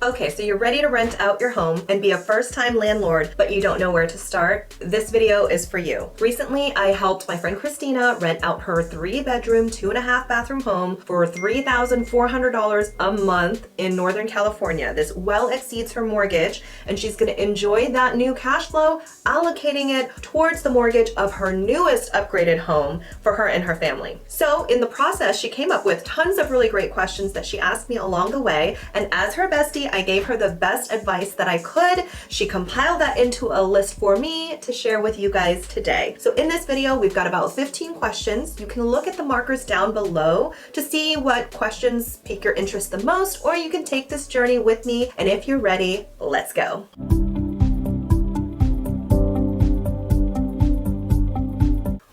Okay, so you're ready to rent out your home and be a first-time landlord, but you don't know where to start? This video is for you. Recently, I helped my friend Christina rent out her 3-bedroom, 2.5-bathroom home for $3,400 a month in Northern California. This well exceeds her mortgage, and she's gonna enjoy that new cash flow, allocating it towards the mortgage of her newest upgraded home for her and her family. So in the process, she came up with tons of really great questions that she asked me along the way, and as her bestie, I gave her the best advice that I could. She compiled that into a list for me to share with you guys today. So in this video, we've got about 15 questions. You can look at the markers down below to see what questions pique your interest the most, or you can take this journey with me. And if you're ready, let's go.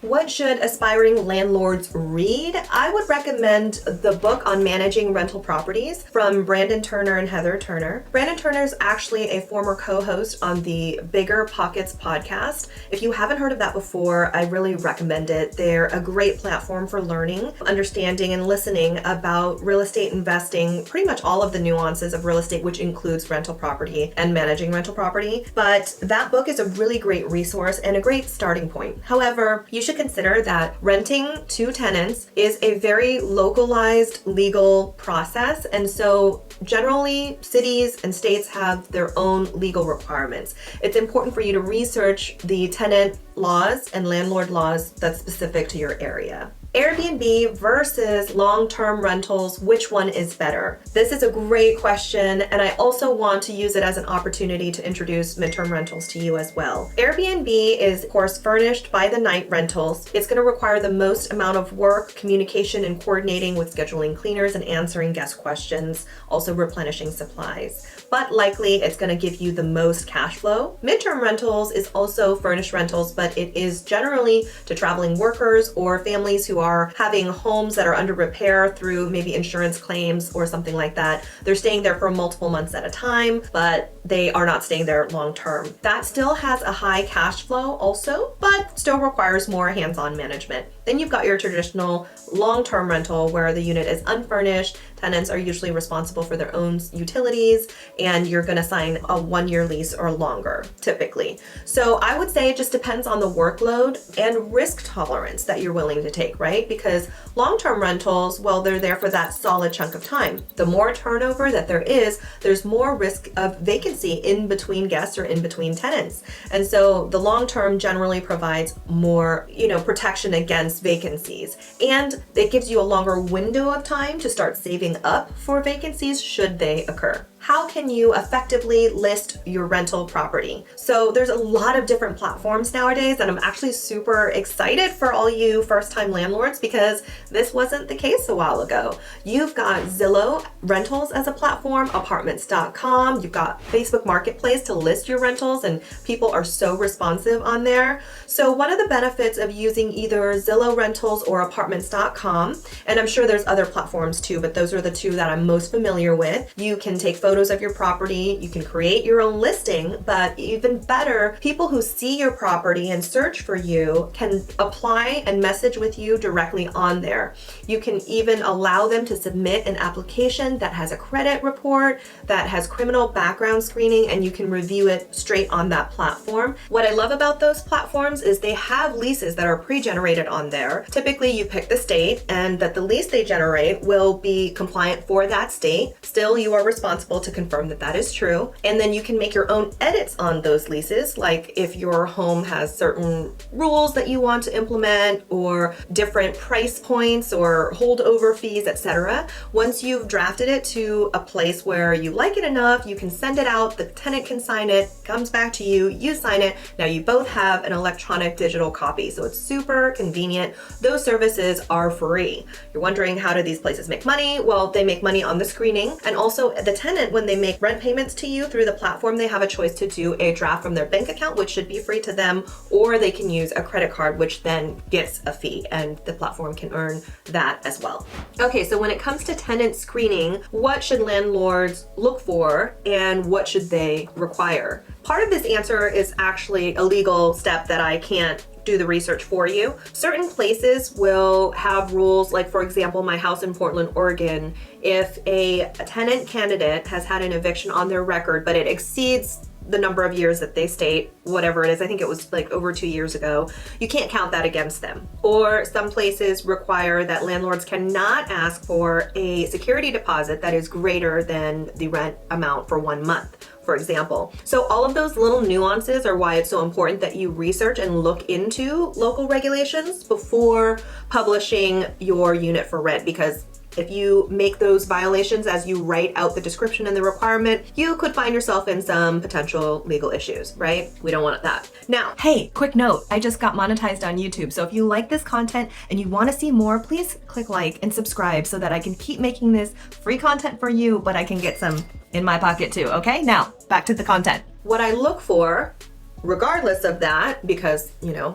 What should aspiring landlords read? I would recommend the book on managing rental properties from Brandon Turner and Heather Turner. Brandon Turner is actually a former co-host on the Bigger Pockets podcast. If you haven't heard of that before, I really recommend it. They're a great platform for learning, understanding, and listening about real estate investing, pretty much all of the nuances of real estate, which includes rental property and managing rental property. But that book is a really great resource and a great starting point. However, you should consider that renting to tenants is a very localized legal process, and so generally cities and states have their own legal requirements. It's important for you to research the tenant laws and landlord laws that's specific to your area. Airbnb versus long-term rentals, which one is better? This is a great question, and I also want to use it as an opportunity to introduce midterm rentals to you as well. Airbnb is, of course, furnished by the night rentals. It's going to require the most amount of work, communication, and coordinating with scheduling cleaners and answering guest questions, also replenishing supplies. But likely it's going to give you the most cash flow. Midterm rentals is also furnished rentals, but it is generally to traveling workers or families who are having homes that are under repair through maybe insurance claims or something like that. They're staying there for multiple months at a time, but they are not staying there long term. That still has a high cash flow also, but still requires more hands-on management. Then you've got your traditional long-term rental where the unit is unfurnished. Tenants are usually responsible for their own utilities, and you're going to sign a 1-year lease or longer, typically. So I would say it just depends on the workload and risk tolerance that you're willing to take, right? Because long-term rentals, well, they're there for that solid chunk of time. The more turnover that there is, there's more risk of vacancy in between guests or in between tenants. And so the long-term generally provides more, protection against vacancies. And it gives you a longer window of time to start saving up for vacancies should they occur. How can you effectively list your rental property? So there's a lot of different platforms nowadays, and I'm actually super excited for all you first-time landlords because this wasn't the case a while ago. You've got Zillow Rentals as a platform, apartments.com, you've got Facebook Marketplace to list your rentals, and people are so responsive on there. So one of the benefits of using either Zillow Rentals or apartments.com, and I'm sure there's other platforms too, but those are the two that I'm most familiar with. You can take photos of your property, you can create your own listing, but even better, people who see your property and search for you can apply and message with you directly on there. You can even allow them to submit an application that has a credit report, that has criminal background screening, and you can review it straight on that platform. What I love about those platforms is they have leases that are pre-generated on there. Typically you pick the state and that the lease they generate will be compliant for that state. Still, you are responsible to confirm that that is true. And then you can make your own edits on those leases, like if your home has certain rules that you want to implement or different price points or holdover fees, etc. Once you've drafted it to a place where you like it enough, you can send it out, the tenant can sign it, comes back to you, you sign it. Now you both have an electronic digital copy, so it's super convenient. Those services are free. You're wondering, how do these places make money? Well, they make money on the screening, and also the tenant, when they make rent payments to you through the platform, they have a choice to do a draft from their bank account, which should be free to them, or they can use a credit card, which then gets a fee, and the platform can earn that as well. Okay, so when it comes to tenant screening, what should landlords look for and what should they require? Part of this answer is actually a legal step that I can't do the research for you. Certain places will have rules, like for example, my house in Portland, Oregon, if a tenant candidate has had an eviction on their record, but it exceeds the number of years that they state, whatever it is, I think it was like over 2 years ago, you can't count that against them. Or some places require that landlords cannot ask for a security deposit that is greater than the rent amount for 1 month, for example. So all of those little nuances are why it's so important that you research and look into local regulations before publishing your unit for rent, because if you make those violations as you write out the description and the requirement, you could find yourself in some potential legal issues, right? We don't want that. Now, hey, quick note, I just got monetized on YouTube. So if you like this content and you want to see more, please click like and subscribe so that I can keep making this free content for you, but I can get some in my pocket too, okay? Now, back to the content. What I look for, regardless of that, because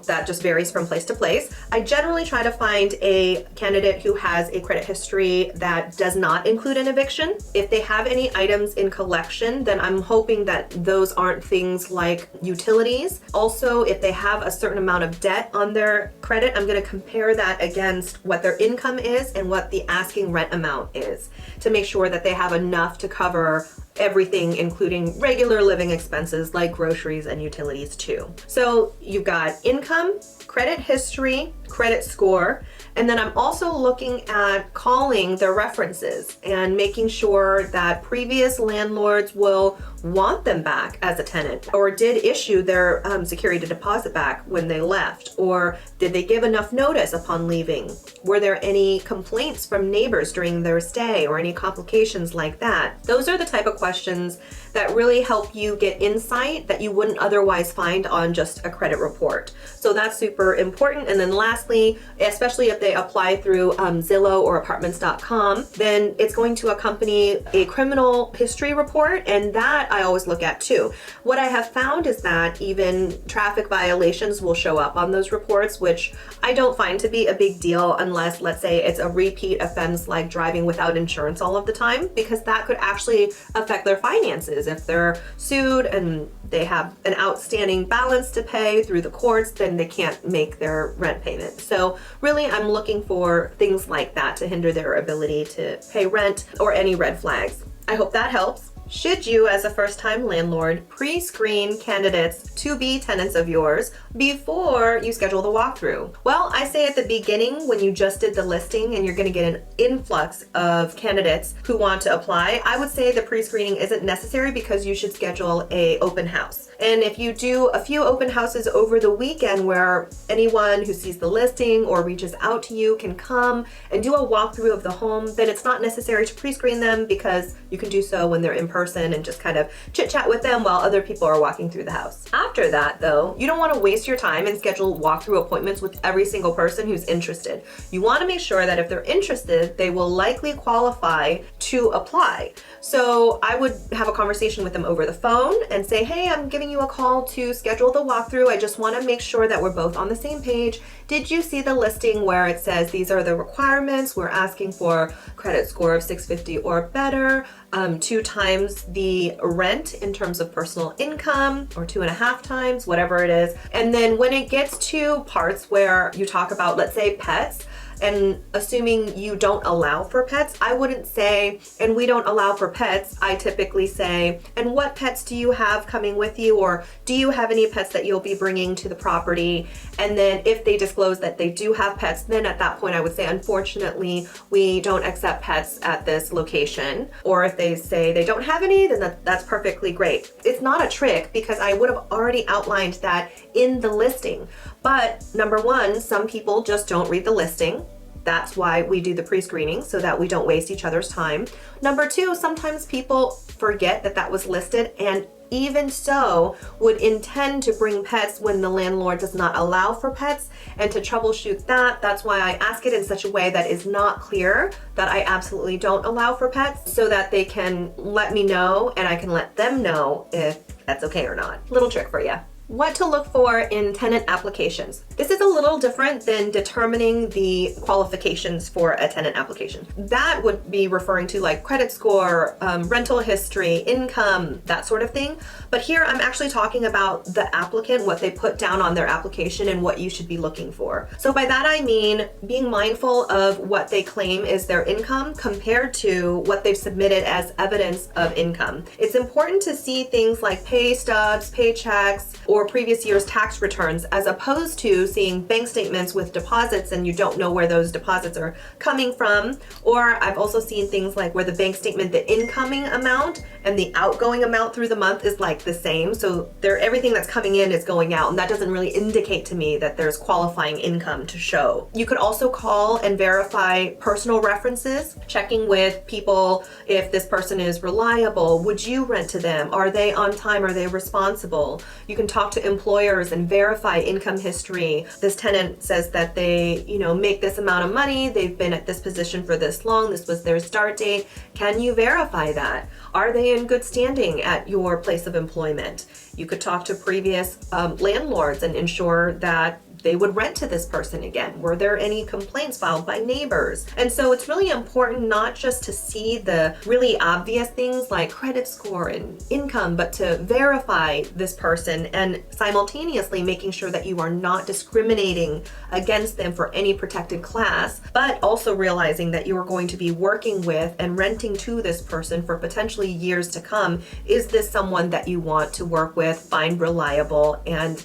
that just varies from place to place, I generally try to find a candidate who has a credit history that does not include an eviction. If they have any items in collection, then I'm hoping that those aren't things like utilities. Also, if they have a certain amount of debt on their credit, I'm going to compare that against what their income is and what the asking rent amount is to make sure that they have enough to cover everything, including regular living expenses like groceries and utilities too. So you've got income, credit history, credit score, and then I'm also looking at calling their references and making sure that previous landlords will want them back as a tenant, or did issue their security deposit back when they left, or did they give enough notice upon leaving? Were there any complaints from neighbors during their stay or any complications like that? Those are the type of questions that really help you get insight that you wouldn't otherwise find on just a credit report. So that's super important. And then lastly, especially if they apply through Zillow or apartments.com, then it's going to accompany a criminal history report, and that I always look at too. What I have found is that even traffic violations will show up on those reports, which I don't find to be a big deal unless, let's say, it's a repeat offense like driving without insurance all of the time, because that could actually affect their finances. If they're sued and they have an outstanding balance to pay through the courts, then they can't make their rent payment. So really, I'm looking for things like that to hinder their ability to pay rent or any red flags. I hope that helps. Should you, as a first-time landlord, pre-screen candidates to be tenants of yours before you schedule the walkthrough? Well, I say at the beginning, when you just did the listing and you're going to get an influx of candidates who want to apply, I would say the pre-screening isn't necessary because you should schedule an open house. And if you do a few open houses over the weekend where anyone who sees the listing or reaches out to you can come and do a walkthrough of the home, then it's not necessary to pre-screen them because you can do so when they're in person and just kind of chit chat with them while other people are walking through the house. After that though, you don't want to waste your time and schedule walkthrough appointments with every single person who's interested. You want to make sure that if they're interested, they will likely qualify to apply. So I would have a conversation with them over the phone and say, hey, I'm giving you a call to schedule the walkthrough. I just want to make sure that we're both on the same page. Did you see the listing where it says these are the requirements? We're asking for credit score of 650 or better, 2 times the rent in terms of personal income, or 2.5 times, whatever it is. And then when it gets to parts where you talk about, let's say, pets, and assuming you don't allow for pets, I wouldn't say, and we don't allow for pets. I typically say, and what pets do you have coming with you? Or do you have any pets that you'll be bringing to the property? And then if they disclose that they do have pets, then at that point I would say, unfortunately, we don't accept pets at this location. Or if they say they don't have any, then that's perfectly great. It's not a trick because I would have already outlined that in the listing. But number one, some people just don't read the listing. That's why we do the pre-screening, so that we don't waste each other's time. Number two, sometimes people forget that that was listed, and even so would intend to bring pets when the landlord does not allow for pets. And to troubleshoot that, that's why I ask it in such a way that is not clear that I absolutely don't allow for pets, so that they can let me know and I can let them know if that's okay or not. Little trick for you. What to look for in tenant applications. This is a little different than determining the qualifications for a tenant application. That would be referring to like credit score, rental history, income, that sort of thing. But here I'm actually talking about the applicant, what they put down on their application and what you should be looking for. So by that I mean being mindful of what they claim is their income compared to what they've submitted as evidence of income. It's important to see things like pay stubs, paychecks, or previous year's tax returns, as opposed to seeing bank statements with deposits and you don't know where those deposits are coming from. Or I've also seen things like where the bank statement, the incoming amount and the outgoing amount through the month is like the same. So everything that's coming in is going out, and that doesn't really indicate to me that there's qualifying income to show. You could also call and verify personal references, checking with people if this person is reliable. Would you rent to them? Are they on time? Are they responsible? You can talk to employers and verify income history. This tenant says that they, make this amount of money. They've been at this position for this long. This was their start date. Can you verify that? Are they in good standing at your place of employment? You could talk to previous landlords and ensure that they would rent to this person again. Were there any complaints filed by neighbors? And so it's really important not just to see the really obvious things like credit score and income, but to verify this person and simultaneously making sure that you are not discriminating against them for any protected class, but also realizing that you are going to be working with and renting to this person for potentially years to come. Is this someone that you want to work with, find reliable, and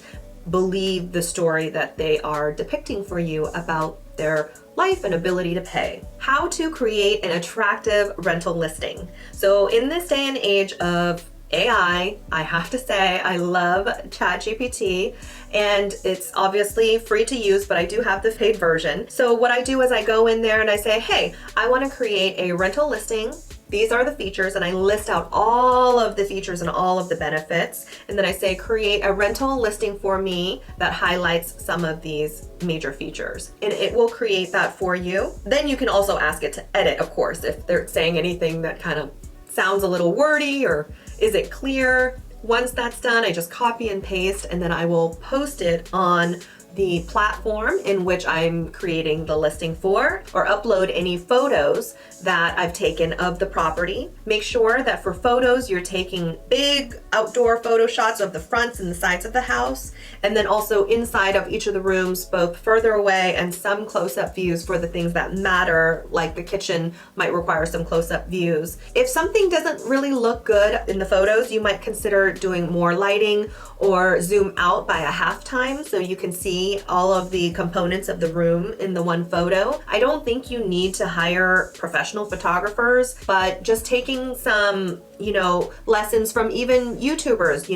believe the story that they are depicting for you about their life and ability to pay? How to create an attractive rental listing. So in this day and age of AI, I have to say I love ChatGPT, and it's obviously free to use, but I do have the paid version. So what I do is I go in there and I say, hey, I want to create a rental listing. These are the features, and I list out all of the features and all of the benefits. And then I say, create a rental listing for me that highlights some of these major features. And it will create that for you. Then you can also ask it to edit, of course, if they're saying anything that kind of sounds a little wordy or is it clear. Once that's done, I just copy and paste, and then I will post it on the platform in which I'm creating the listing for, or upload any photos that I've taken of the property. Make sure that for photos, you're taking big outdoor photo shots of the fronts and the sides of the house, and then also inside of each of the rooms, both further away and some close-up views for the things that matter, like the kitchen might require some close-up views. If something doesn't really look good in the photos, you might consider doing more lighting or zoom out by a half time so you can see all of the components of the room in the one photo. I don't think you need to hire professional photographers, but just taking some, lessons from even YouTubers,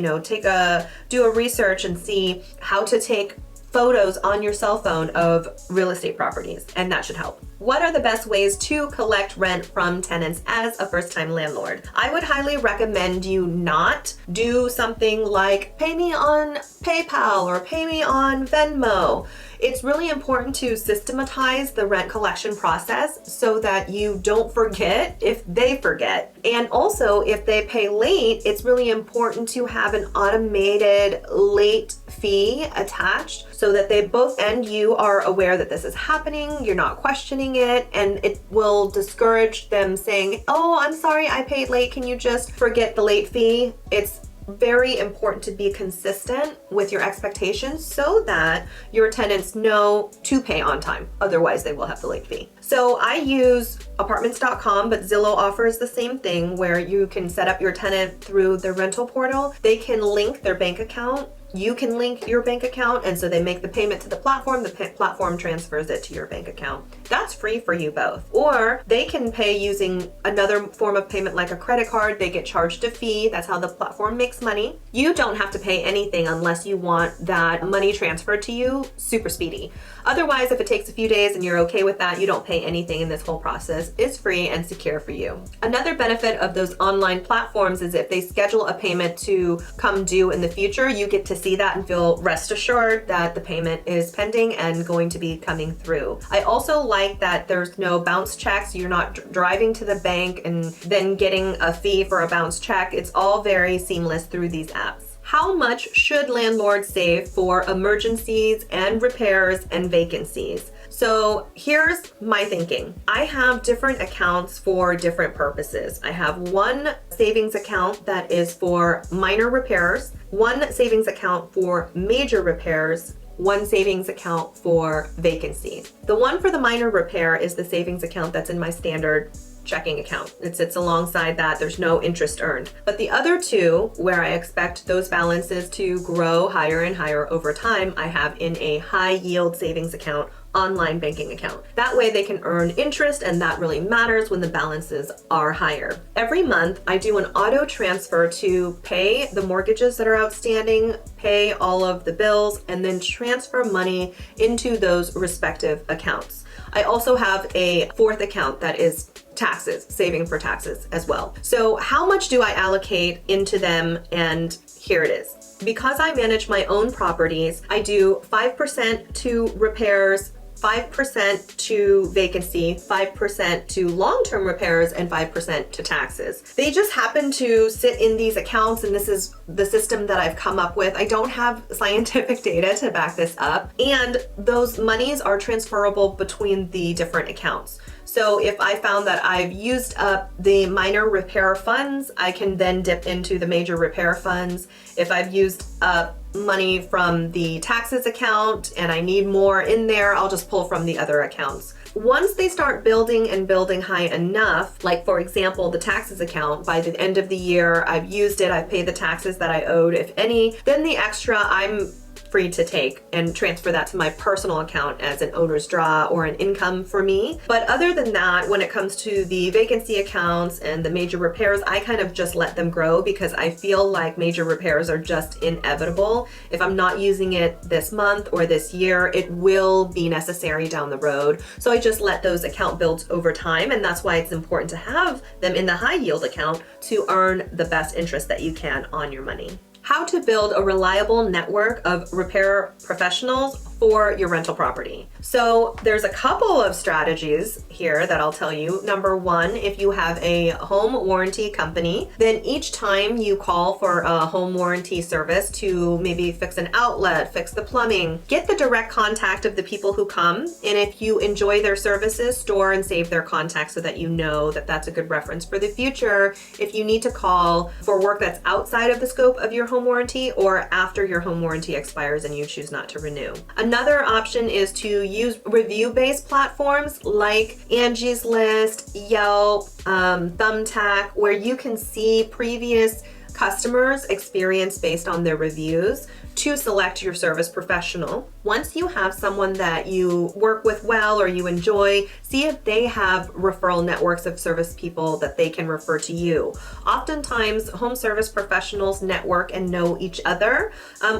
do a research and see how to take photos on your cell phone of real estate properties, and that should help. What are the best ways to collect rent from tenants as a first-time landlord? I would highly recommend you not do something like pay me on PayPal or pay me on Venmo. It's really important to systematize the rent collection process so that you don't forget if they forget. And also, if they pay late, it's really important to have an automated late fee attached so that they both and you are aware that this is happening, you're not questioning it, and it will discourage them saying, oh, I'm sorry, I paid late, can you just forget the late fee? It's very important to be consistent with your expectations so that your tenants know to pay on time. Otherwise, they will have the late fee. So I use apartments.com, but Zillow offers the same thing where you can set up your tenant through the rental portal. They can link their bank account. You can link your bank account, and so they make the payment to the platform platform transfers it to your bank account. That's free for you both. Or they can pay using another form of payment like a credit card. They get charged a fee. That's how the platform makes money. You don't have to pay anything unless you want that money transferred to you super speedy. Otherwise, if it takes a few days and you're okay with that, you don't pay anything, and this whole process is free and secure for you. Another benefit of those online platforms is if they schedule a payment to come due in the future, you get to see that and feel rest assured that the payment is pending and going to be coming through. I also like that there's no bounce checks. You're not driving to the bank and then getting a fee for a bounce check. It's all very seamless through these apps. How much should landlords save for emergencies and repairs and vacancies? So here's my thinking. I have different accounts for different purposes. I have one savings account that is for minor repairs, one savings account for major repairs, one savings account for vacancies. The one for the minor repair is the savings account that's in my standard checking account. It sits alongside that. There's no interest earned. But the other two, where I expect those balances to grow higher and higher over time, I have in a high yield savings account, online banking account. That way they can earn interest, and that really matters when the balances are higher. Every month I do an auto transfer to pay the mortgages that are outstanding, pay all of the bills, and then transfer money into those respective accounts. I also have a fourth account that is taxes, saving for taxes as well. So how much do I allocate into them? And here it is. Because I manage my own properties, I do 5% to repairs, 5% to vacancy, 5% to long-term repairs, and 5% to taxes. They just happen to sit in these accounts, and this is the system that I've come up with. I don't have scientific data to back this up, and those monies are transferable between the different accounts. So if I found that I've used up the minor repair funds, I can then dip into the major repair funds. If I've used up money from the taxes account and I need more in there, I'll just pull from the other accounts. Once they start building and building high enough, like for example, the taxes account, by the end of the year, I've used it, I've paid the taxes that I owed, if any, then the extra I'm free to take and transfer that to my personal account as an owner's draw or an income for me. But other than that, when it comes to the vacancy accounts and the major repairs, I kind of just let them grow because I feel like major repairs are just inevitable. If I'm not using it this month or this year, it will be necessary down the road. So I just let those account builds over time, and that's why it's important to have them in the high yield account to earn the best interest that you can on your money. How to build a reliable network of repair professionals for your rental property. So there's a couple of strategies here that I'll tell you. Number one, if you have a home warranty company, then each time you call for a home warranty service to maybe fix an outlet, fix the plumbing, get the direct contact of the people who come. And if you enjoy their services, store and save their contact so that you know that that's a good reference for the future if you need to call for work that's outside of the scope of your home warranty or after your home warranty expires and you choose not to renew. Another option is to use review-based platforms like Angie's List, Yelp, Thumbtack, where you can see previous customers' experience based on their reviews to select your service professional. Once you have someone that you work with well or you enjoy, see if they have referral networks of service people that they can refer to you. Oftentimes, home service professionals network and know each other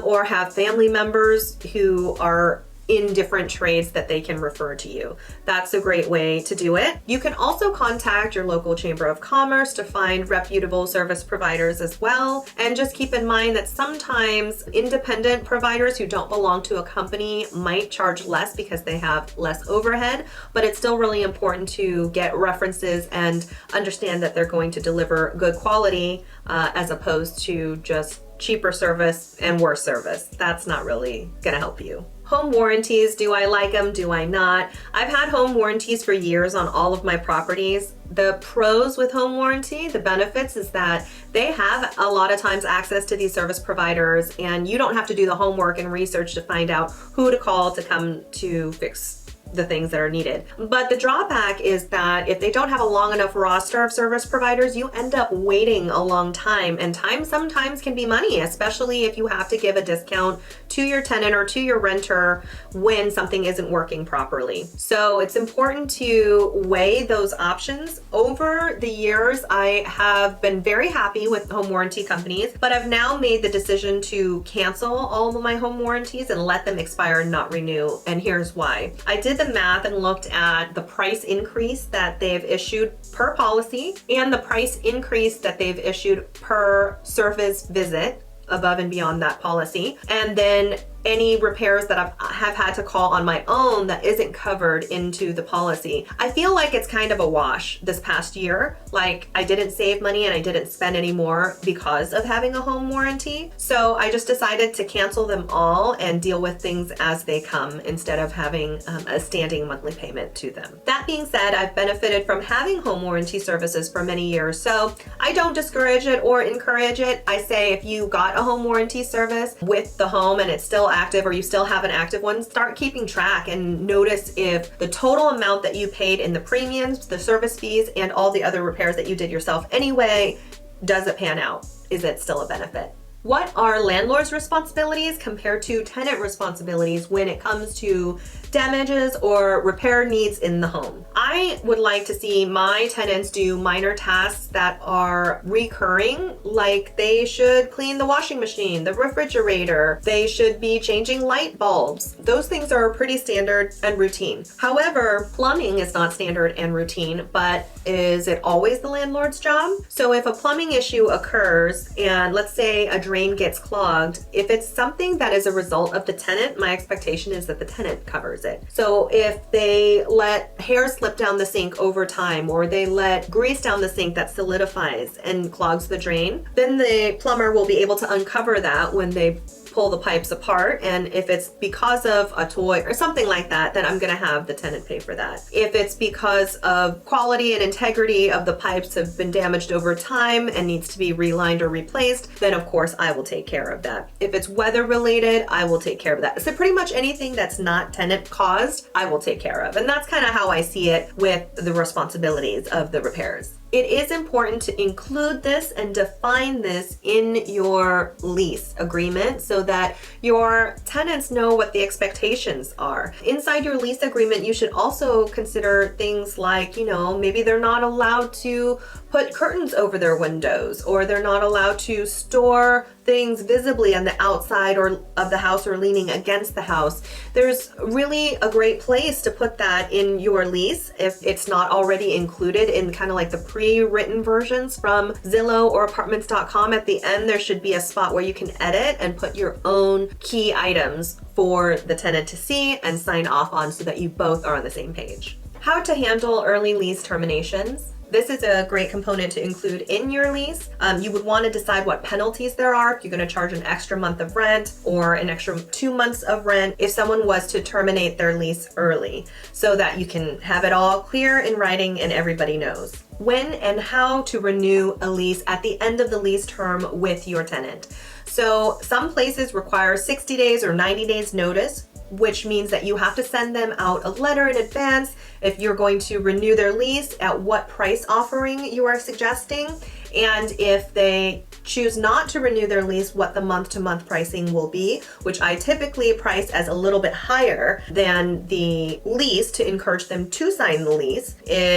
or have family members who are in different trades that they can refer to you. That's a great way to do it. You can also contact your local Chamber of Commerce to find reputable service providers as well. And just keep in mind that sometimes independent providers who don't belong to a company might charge less because they have less overhead, but it's still really important to get references and understand that they're going to deliver good quality as opposed to just cheaper service and worse service. That's not really gonna help you. Home warranties, do I like them? Do I not? I've had home warranties for years on all of my properties. The pros with home warranty, the benefits is that they have a lot of times access to these service providers and you don't have to do the homework and research to find out who to call to come to fix the things that are needed. But the drawback is that if they don't have a long enough roster of service providers, you end up waiting a long time, and time sometimes can be money, especially if you have to give a discount to your tenant or to your renter when something isn't working properly. So it's important to weigh those options. Over the years, I have been very happy with home warranty companies, but I've now made the decision to cancel all of my home warranties and let them expire and not renew. And here's why. I did the math and looked at the price increase that they've issued per policy and the price increase that they've issued per service visit above and beyond that policy, and then any repairs that I have had to call on my own that isn't covered into the policy. I feel like it's kind of a wash this past year. Like, I didn't save money and I didn't spend any more because of having a home warranty. So I just decided to cancel them all and deal with things as they come instead of having a standing monthly payment to them. That being said, I've benefited from having home warranty services for many years, so I don't discourage it or encourage it. I say if you got a home warranty service with the home and it's still active, or you still have an active one, start keeping track and notice if the total amount that you paid in the premiums, the service fees, and all the other repairs that you did yourself anyway, does it pan out? Is it still a benefit? What are landlord's responsibilities compared to tenant responsibilities when it comes to damages or repair needs in the home? I would like to see my tenants do minor tasks that are recurring, like they should clean the washing machine, the refrigerator, they should be changing light bulbs. Those things are pretty standard and routine. However, plumbing is not standard and routine, but is it always the landlord's job? So if a plumbing issue occurs and let's say a drain gets clogged, if it's something that is a result of the tenant, my expectation is that the tenant covers it. So if they let hair slip down the sink over time, or they let grease down the sink that solidifies and clogs the drain, then the plumber will be able to uncover that when they pull the pipes apart. And if it's because of a toy or something like that, then I'm gonna have the tenant pay for that. If it's because of quality and integrity of the pipes have been damaged over time and needs to be relined or replaced, then of course I will take care of that. If it's weather related, I will take care of that. So pretty much anything that's not tenant caused, I will take care of. And that's kind of how I see it with the responsibilities of the repairs. It is important to include this and define this in your lease agreement so that your tenants know what the expectations are. Inside your lease agreement, you should also consider things like, maybe they're not allowed to put curtains over their windows, or they're not allowed to store things visibly on the outside or of the house or leaning against the house. There's really a great place to put that in your lease if it's not already included in kind of like the pre-written versions from Zillow or apartments.com. At the end, there should be a spot where you can edit and put your own key items for the tenant to see and sign off on so that you both are on the same page. How to handle early lease terminations. This is a great component to include in your lease. You would want to decide what penalties there are if you're going to charge an extra month of rent or an extra 2 months of rent if someone was to terminate their lease early, so that you can have it all clear in writing and everybody knows. When and how to renew a lease at the end of the lease term with your tenant. So some places require 60 days or 90 days notice, which means that you have to send them out a letter in advance if you're going to renew their lease, at what price offering you are suggesting, and if they choose not to renew their lease, what the month-to-month pricing will be, which I typically price as a little bit higher than the lease to encourage them to sign the lease,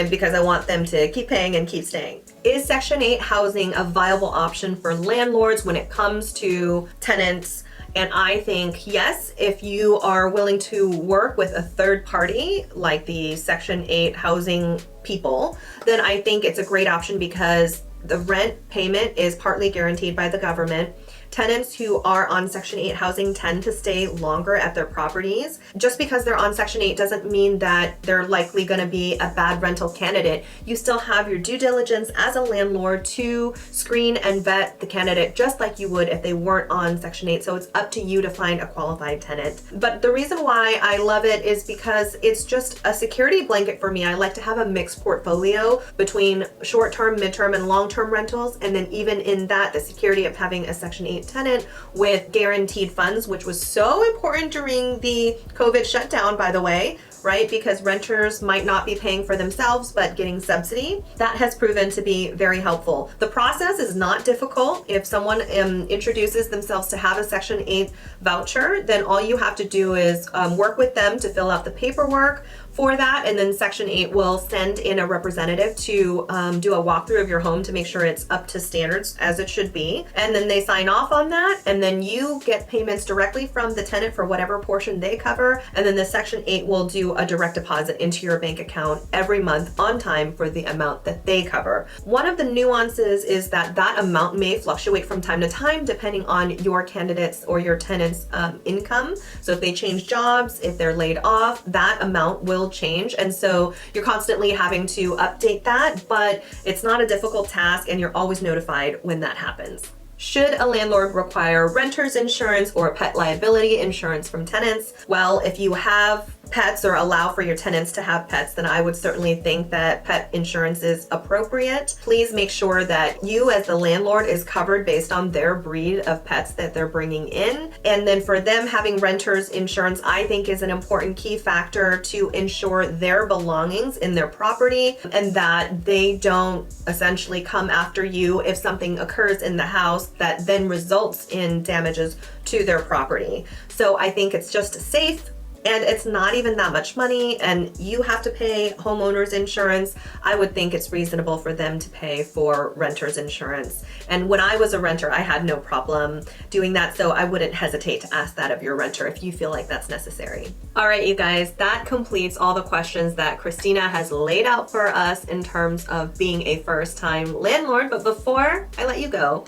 because I want them to keep paying and keep staying. Is Section 8 housing a viable option for landlords when it comes to tenants? And I think yes, if you are willing to work with a third party like the Section 8 housing people, then I think it's a great option because the rent payment is partly guaranteed by the government. Tenants who are on Section 8 housing tend to stay longer at their properties. Just because they're on Section 8 doesn't mean that they're likely going to be a bad rental candidate. You still have your due diligence as a landlord to screen and vet the candidate just like you would if they weren't on Section 8. So it's up to you to find a qualified tenant. But the reason why I love it is because it's just a security blanket for me. I like to have a mixed portfolio between short-term, mid-term, and long-term rentals. And then even in that, the security of having a Section 8 tenant with guaranteed funds, which was so important during the COVID shutdown, by the way, right? Because renters might not be paying for themselves, but getting subsidy. That has proven to be very helpful. The process is not difficult. If someone introduces themselves to have a Section 8 voucher, then all you have to do is work with them to fill out the paperwork, for that, and then Section 8 will send in a representative to do a walkthrough of your home to make sure it's up to standards as it should be. And then they sign off on that, and then you get payments directly from the tenant for whatever portion they cover. And then the Section 8 will do a direct deposit into your bank account every month on time for the amount that they cover. One of the nuances is that that amount may fluctuate from time to time depending on your candidate's or your tenant's income. So if they change jobs, if they're laid off, that amount will change. And so you're constantly having to update that, but it's not a difficult task and you're always notified when that happens. Should a landlord require renter's insurance or pet liability insurance from tenants? Well, if you have pets or allow for your tenants to have pets, then I would certainly think that pet insurance is appropriate. Please make sure that you as the landlord is covered based on their breed of pets that they're bringing in. And then for them, having renter's insurance, I think, is an important key factor to ensure their belongings in their property and that they don't essentially come after you if something occurs in the house that then results in damages to their property. So I think it's just safe. And it's not even that much money, and you have to pay homeowners insurance. I would think it's reasonable for them to pay for renter's insurance. And when I was a renter, I had no problem doing that, so I wouldn't hesitate to ask that of your renter if you feel like that's necessary. All right, you guys, that completes all the questions that Christina has laid out for us in terms of being a first-time landlord. But before I let you go,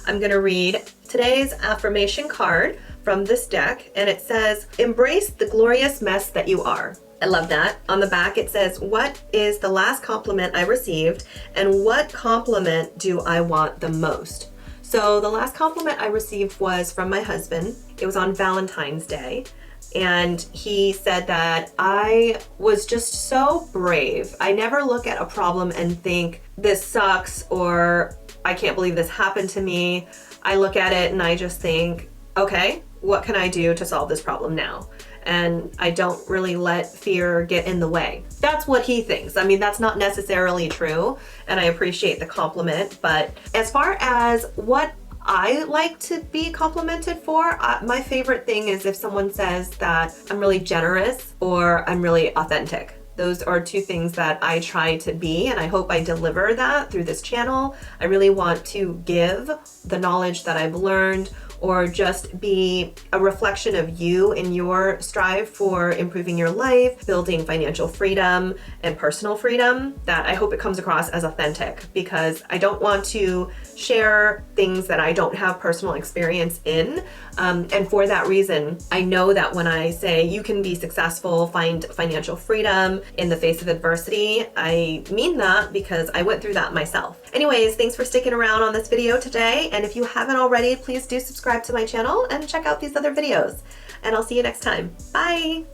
I'm gonna read today's affirmation card from this deck, and it says, embrace the glorious mess that you are. I love that. On the back it says, what is the last compliment I received, and what compliment do I want the most? So the last compliment I received was from my husband. It was on Valentine's Day, and he said that I was just so brave. I never look at a problem and think, this sucks, or I can't believe this happened to me. I look at it and I just think, okay, what can I do to solve this problem now? And I don't really let fear get in the way. That's what he thinks. I mean, that's not necessarily true, and I appreciate the compliment, but as far as what I like to be complimented for, my favorite thing is if someone says that I'm really generous or I'm really authentic. Those are two things that I try to be, and I hope I deliver that through this channel. I really want to give the knowledge that I've learned, or just be a reflection of you in your strive for improving your life, building financial freedom and personal freedom. That I hope it comes across as authentic, because I don't want to share things that I don't have personal experience in. And for that reason, I know that when I say you can be successful, find financial freedom in the face of adversity, I mean that because I went through that myself. Anyways, thanks for sticking around on this video today. And if you haven't already, please do subscribe to my channel and check out these other videos. And I'll see you next time. Bye.